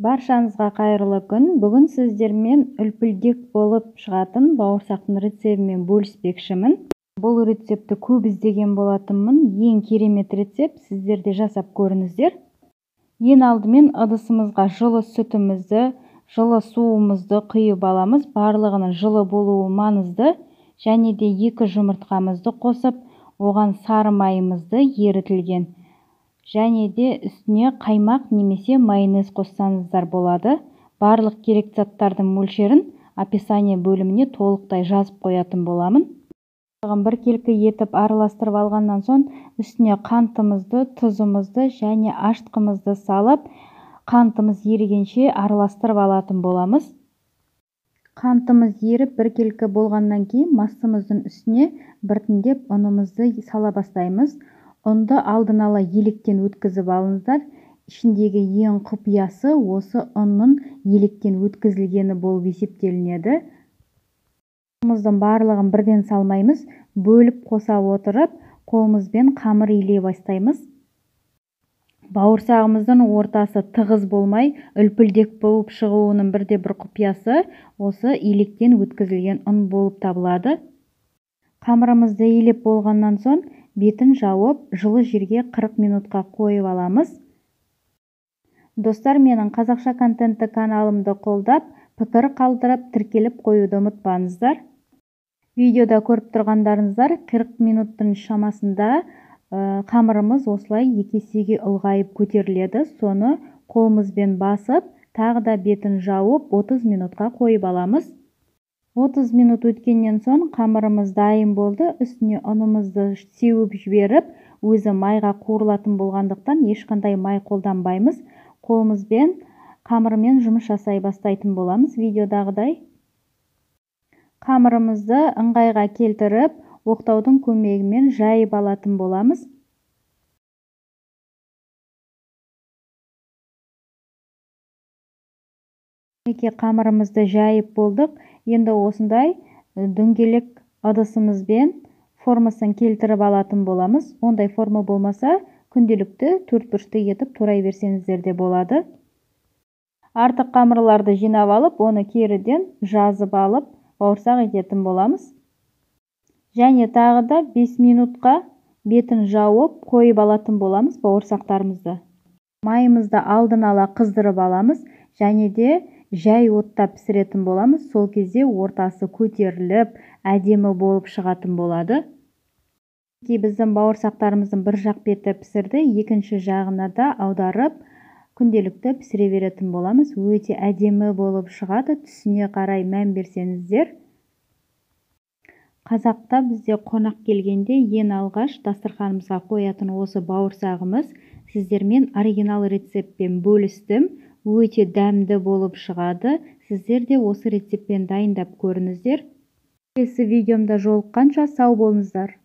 Баршаңызға қайырлы күн. Бүгін сіздермен үлпілдек болып шығатын бауырсақтың рецебімен бөліспекшімін. Бұл рецепті көп іздеген болатынмын. Ең керемет рецепт, сіздер де жасап көріңіздер. Ең алдымен ыдысымызға жылы сүтімізді, жылы суымызды құйып аламыз. Барлығының жылы болуы маңызды. Және де 2 жұмыртқамызды қосып, оған сары майымызды ерітілген. Және де үстіне қаймақ немесе майонез қоссаңыздар болады. Барлық керек заттардың мөлшерін описание бөліміне толықтай жазып қоятын боламын. Бір келкі етіп араластырып алғаннан соң үстіне қантымызды, тұзымызды және аштқымызды салып, қантымыз ерігенше араластырып алатын боламыз. Қантымыз еріп бір келкі болғаннан кейін мастымыздың үстіне біртіндеп ұнымызды сала бастаймыз. Ұнды алдын ала електен өткізіп алыңыздар. Ішіндегі ең құпиясы осы ұнның електен өткізілгені болып есептелінеді. Ұнымыздың барлығын бірден салмаймыз. Бөліп қоса отырып, қолымызбен қамыр илей бастаймыз. Бауырсағымыздың ортасы тығыз болмай, үлпілдек болып шығуының бір құпиясы осы електен өткізілген ұн болып табылады. Қамырымызды илеп болғаннан соң бетін жауып, жылы жерге 40 минутқа қойып аламыз. Достар, менің қазақша контентті каналымды қолдап, пікір қалдырып, тіркеліп қоюды ұмытпаңыздар. Видеода көріп тұрғандарыңыздар 40 минуттың шамасында қамырымыз осылай 2 есеге ұлғайып көтеріледі. Соны қолымызбен басып, тағы да бетін жауып 30 минутқа қойып аламыз. 30 минут өткеннен соң қамырымыз дайын болды. Үстіне ұнымызды сеуіп жіберіп, өзі майға қуырылатын болғандықтан ешқандай май қолданбаймыз. Қолымызбен қамырмен жұмыс жасай бастайтын боламыз. Видеодағыдай қамырымызды ыңғайға келтіріп, оқтаудың көмегімен жайып алатын боламыз. Қамырымызды жайып болдық. Енді осындай дөңгелек ыдысымызбен формасын келтіріп алатын боламыз. Ондай форма болмаса, күнделікті 4 бұрышты етіп турай берсеңіздер де болады. Артық қамырларды жинап алып, оны керіден жазып алып, бауырсақ ететін боламыз. Және тағы да 5 минутқа бетін жауып, қойып алатын боламыз бауырсақтарымызды. Майымызды алдын ала қыздырып аламыз, және де жай отта пісіретін боламыз. Сол кезде ортасы көтеріліп, әдемі болып шығатын болады. Біздің бауырсақтарымыздың бір жақ беті пісірді, екінші жағына да аударып, күнделікті пісіре беретін боламыз. Өте әдемі болып шығады. Түсіне қарай мән берсеңіздер. Қазақта бізде қонақ келгенде ең алғаш дастарханымызға қоятын осы бауырсағымыз. Сіздермен оригинал рецептпен бөлістім. Өте дәмді болып шығады. Сіздер де осы рецептпен дайындап көріңіздер. Келесі видеомда жолыққанша сау болыңыздар.